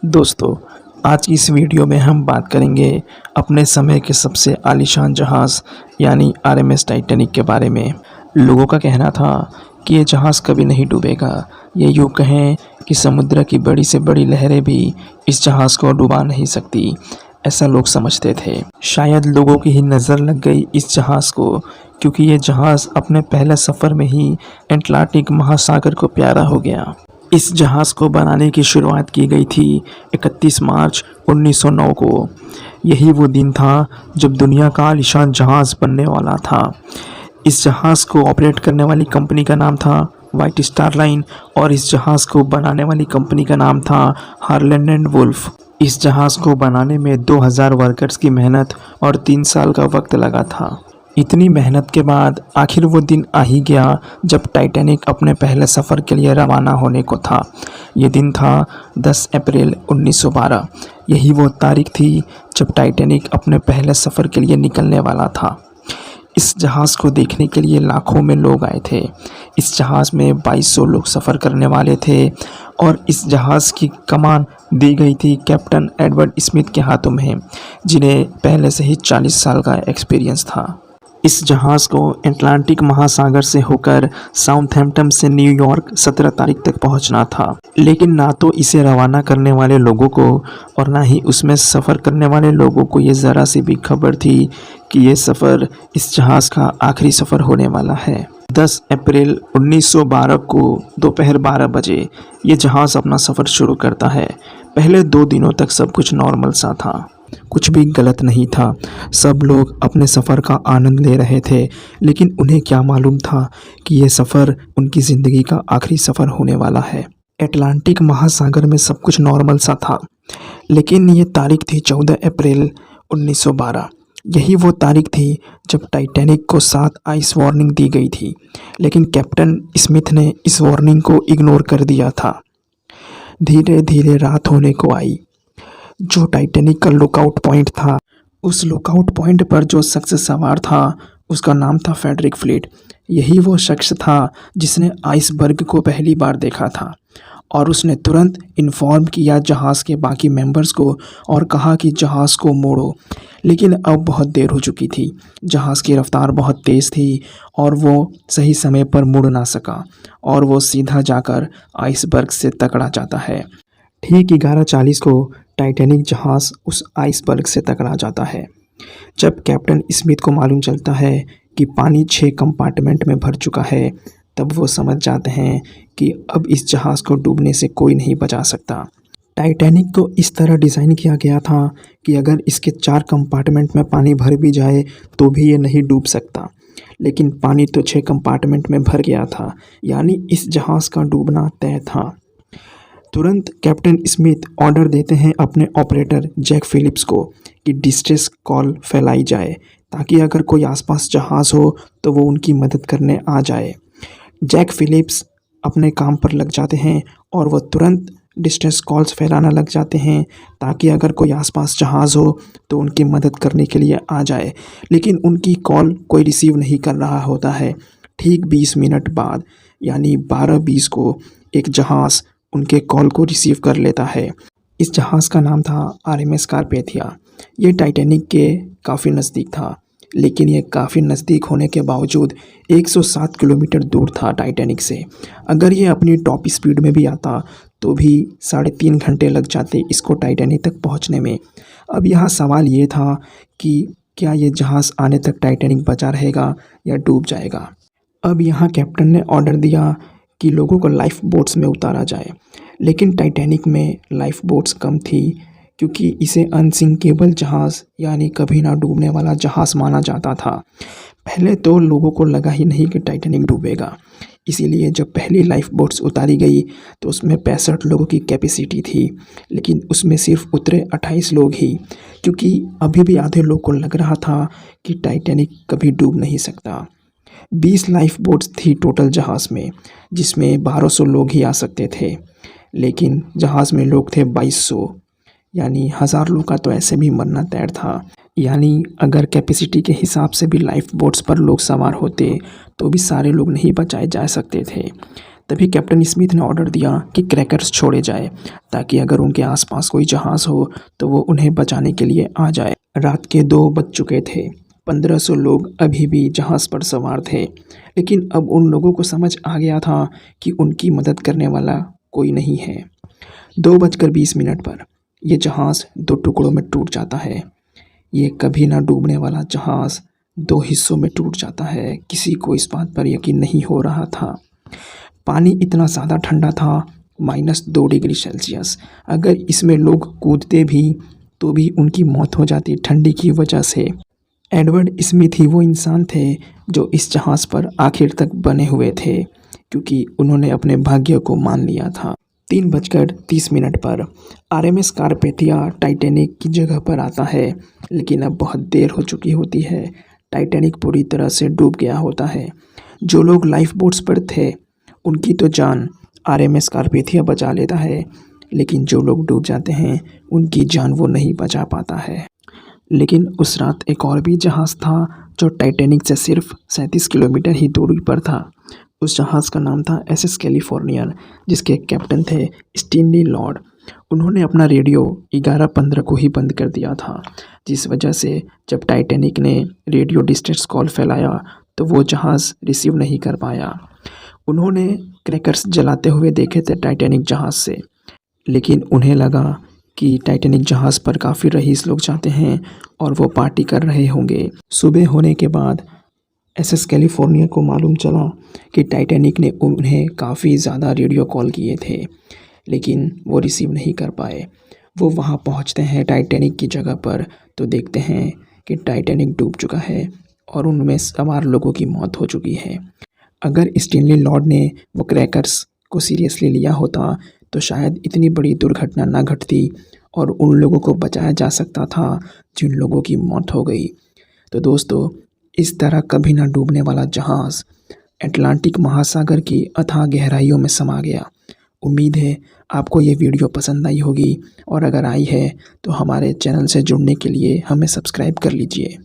दोस्तों, आज की इस वीडियो में हम बात करेंगे अपने समय के सबसे आलीशान जहाज़ यानी आरएमएस टाइटैनिक के बारे में। लोगों का कहना था कि ये जहाज़ कभी नहीं डूबेगा। ये यूँ कहें कि समुद्र की बड़ी से बड़ी लहरें भी इस जहाज़ को डुबा नहीं सकती, ऐसा लोग समझते थे। शायद लोगों की ही नज़र लग गई इस जहाज़ को, क्योंकि ये जहाज़ अपने पहले सफ़र में ही अटलांटिक महासागर को प्यारा हो गया। इस जहाज़ को बनाने की शुरुआत की गई थी 31 मार्च 1909 को। यही वो दिन था जब दुनिया का आलीशान जहाज़ बनने वाला था। इस जहाज़ को ऑपरेट करने वाली कंपनी का नाम था व्हाइट स्टार लाइन और इस जहाज़ को बनाने वाली कंपनी का नाम था हारलैंड एंड वुल्फ। इस जहाज़ को बनाने में 2000 वर्कर्स की मेहनत और 3 साल का वक्त लगा था। इतनी मेहनत के बाद आखिर वो दिन आ ही गया जब टाइटैनिक अपने पहले सफ़र के लिए रवाना होने को था। ये दिन था 10 अप्रैल 1912। यही वो तारीख थी जब टाइटैनिक अपने पहले सफ़र के लिए निकलने वाला था। इस जहाज़ को देखने के लिए लाखों में लोग आए थे। इस जहाज़ में 2200 लोग सफ़र करने वाले थे और इस जहाज़ की कमान दी गई थी कैप्टन एडवर्ड स्मिथ के हाथों में, जिन्हें पहले से ही 40 साल का एक्सपीरियंस था। इस जहाज़ को अटलांटिक महासागर से होकर साउथहैम्पटन से न्यूयॉर्क 17 तारीख तक पहुंचना था, लेकिन ना तो इसे रवाना करने वाले लोगों को और ना ही उसमें सफ़र करने वाले लोगों को ये ज़रा सी भी खबर थी कि ये सफ़र इस जहाज़ का आखिरी सफ़र होने वाला है। 10 अप्रैल 1912 को दोपहर 12 बजे ये जहाज़ अपना सफ़र शुरू करता है। पहले 2 दिनों तक सब कुछ नॉर्मल सा था, कुछ भी गलत नहीं था। सब लोग अपने सफ़र का आनंद ले रहे थे, लेकिन उन्हें क्या मालूम था कि ये सफ़र उनकी ज़िंदगी का आखिरी सफ़र होने वाला है। अटलांटिक महासागर में सब कुछ नॉर्मल सा था, लेकिन ये तारीख थी 14 अप्रैल 1912। यही वो तारीख थी जब टाइटैनिक को 7 आइस वार्निंग दी गई थी, लेकिन कैप्टन स्मिथ ने इस वार्निंग को इग्नोर कर दिया था। धीरे धीरे रात होने को आई। जो टाइटैनिक का लुकआउट पॉइंट था, उस लुकआउट पॉइंट पर जो शख्स सवार था उसका नाम था फ्रेडरिक फ्लीट। यही वो शख्स था जिसने आइसबर्ग को पहली बार देखा था और उसने तुरंत इन्फॉर्म किया जहाज़ के बाकी मेंबर्स को और कहा कि जहाज़ को मोड़ो। लेकिन अब बहुत देर हो चुकी थी। जहाज़ की रफ्तार बहुत तेज़ थी और वो सही समय पर मुड़ ना सका और वो सीधा जाकर आइसबर्ग से टकरा जाता है। ठीक 11:40 को टाइटैनिक जहाज़ उस आइसबर्ग से टकरा जाता है। जब कैप्टन स्मिथ को मालूम चलता है कि पानी 6 कंपार्टमेंट में भर चुका है, तब वो समझ जाते हैं कि अब इस जहाज़ को डूबने से कोई नहीं बचा सकता। टाइटैनिक को इस तरह डिज़ाइन किया गया था कि अगर इसके 4 कंपार्टमेंट में पानी भर भी जाए तो भी ये नहीं डूब सकता, लेकिन पानी तो 6 कंपार्टमेंट में भर गया था, यानी इस जहाज़ का डूबना तय था। तुरंत कैप्टन स्मिथ ऑर्डर देते हैं अपने ऑपरेटर जैक फिलिप्स को कि डिस्ट्रेस कॉल फैलाई जाए, ताकि अगर कोई आसपास जहाज़ हो तो वो उनकी मदद करने आ जाए। जैक फिलिप्स अपने काम पर लग जाते हैं और वो तुरंत डिस्ट्रेस कॉल्स फैलाना लग जाते हैं, ताकि अगर कोई आसपास जहाज़ हो तो उनकी मदद करने के लिए आ जाए। लेकिन उनकी कॉल कोई रिसीव नहीं कर रहा होता है। ठीक 20 मिनट बाद यानी 12:20 को एक जहाज़ उनके कॉल को रिसीव कर लेता है। इस जहाज़ का नाम था आरएमएस कारपेथिया। ये टाइटैनिक के काफ़ी नज़दीक था, लेकिन ये काफ़ी नज़दीक होने के बावजूद 107 किलोमीटर दूर था टाइटैनिक से। अगर ये अपनी टॉप स्पीड में भी आता तो भी 3.5 घंटे लग जाते इसको टाइटैनिक तक पहुंचने में। अब यहाँ सवाल ये था कि क्या ये जहाज़ आने तक टाइटैनिक बचा रहेगा या डूब जाएगा। अब यहाँ कैप्टन ने ऑर्डर दिया कि लोगों को लाइफ बोट्स में उतारा जाए, लेकिन टाइटैनिक में लाइफ बोट्स कम थी, क्योंकि इसे अनसिंकेबल जहाज़ यानी कभी ना डूबने वाला जहाज़ माना जाता था। पहले तो लोगों को लगा ही नहीं कि टाइटैनिक डूबेगा, इसीलिए जब पहली लाइफ बोट्स उतारी गई तो उसमें 65 लोगों की कैपेसिटी थी, लेकिन उसमें सिर्फ उतरे 28 लोग ही, क्योंकि अभी भी आधे लोग को लग रहा था कि टाइटैनिक कभी डूब नहीं सकता। 20 लाइफ बोट्स थी टोटल जहाज़ में, जिसमें 1200 लोग ही आ सकते थे, लेकिन जहाज़ में लोग थे 2200, यानी 1000 लोग का तो ऐसे भी मरना तय था। यानी अगर कैपेसिटी के हिसाब से भी लाइफ बोट्स पर लोग सवार होते तो भी सारे लोग नहीं बचाए जा सकते थे। तभी कैप्टन स्मिथ ने ऑर्डर दिया कि क्रैकर्स छोड़े जाए ताकि अगर उनके आसपास कोई जहाज़ हो तो वो उन्हें बचाने के लिए आ जाए। रात के 2 बज चुके थे। 1500 लोग अभी भी जहाज़ पर सवार थे, लेकिन अब उन लोगों को समझ आ गया था कि उनकी मदद करने वाला कोई नहीं है। 2:20 पर यह जहाज़ 2 टुकड़ों में टूट जाता है। ये कभी ना डूबने वाला जहाज़ 2 हिस्सों में टूट जाता है। किसी को इस बात पर यकीन नहीं हो रहा था। पानी इतना ज़्यादा ठंडा था, -2 डिग्री सेल्सियस। अगर इसमें लोग कूदते भी तो भी उनकी मौत हो जाती ठंडी की वजह से। एडवर्ड स्मिथ ही वो इंसान थे जो इस जहाज़ पर आखिर तक बने हुए थे, क्योंकि उन्होंने अपने भाग्य को मान लिया था। 3:30 पर आरएमएस कारपेथिया टाइटैनिक की जगह पर आता है, लेकिन अब बहुत देर हो चुकी होती है। टाइटैनिक पूरी तरह से डूब गया होता है। जो लोग लाइफ बोट्स पर थे उनकी तो जान आरएमएस कारपेथिया बचा लेता है, लेकिन जो लोग डूब जाते हैं उनकी जान वो नहीं बचा पाता है। लेकिन उस रात एक और भी जहाज़ था जो टाइटैनिक से सिर्फ 37 किलोमीटर ही दूरी पर था। उस जहाज़ का नाम था एसएस कैलिफोर्निया, जिसके कैप्टन थे स्टैनली लॉर्ड। उन्होंने अपना रेडियो 11:15 को ही बंद कर दिया था, जिस वजह से जब टाइटैनिक ने रेडियो डिस्ट्रेस कॉल फैलाया तो वो जहाज़ रिसीव नहीं कर पाया। उन्होंने क्रैकर्स जलाते हुए देखे थे टाइटैनिक जहाज़ से, लेकिन उन्हें लगा कि टाइटैनिक जहाज़ पर काफ़ी रईस लोग जाते हैं और वो पार्टी कर रहे होंगे। सुबह होने के बाद एसएस कैलिफोर्निया को मालूम चला कि टाइटैनिक ने उन्हें काफ़ी ज़्यादा रेडियो कॉल किए थे, लेकिन वो रिसीव नहीं कर पाए। वो वहाँ पहुँचते हैं टाइटैनिक की जगह पर तो देखते हैं कि टाइटैनिक डूब चुका है और उनमें सवार लोगों की मौत हो चुकी है। अगर स्टैनली लॉर्ड ने वो क्रैकर्स को सीरियसली लिया होता तो शायद इतनी बड़ी दुर्घटना ना घटती और उन लोगों को बचाया जा सकता था जिन लोगों की मौत हो गई। तो दोस्तों, इस तरह कभी ना डूबने वाला जहाज़ अटलांटिक महासागर की अथाह गहराइयों में समा गया। उम्मीद है आपको ये वीडियो पसंद आई होगी, और अगर आई है तो हमारे चैनल से जुड़ने के लिए हमें सब्सक्राइब कर लीजिए।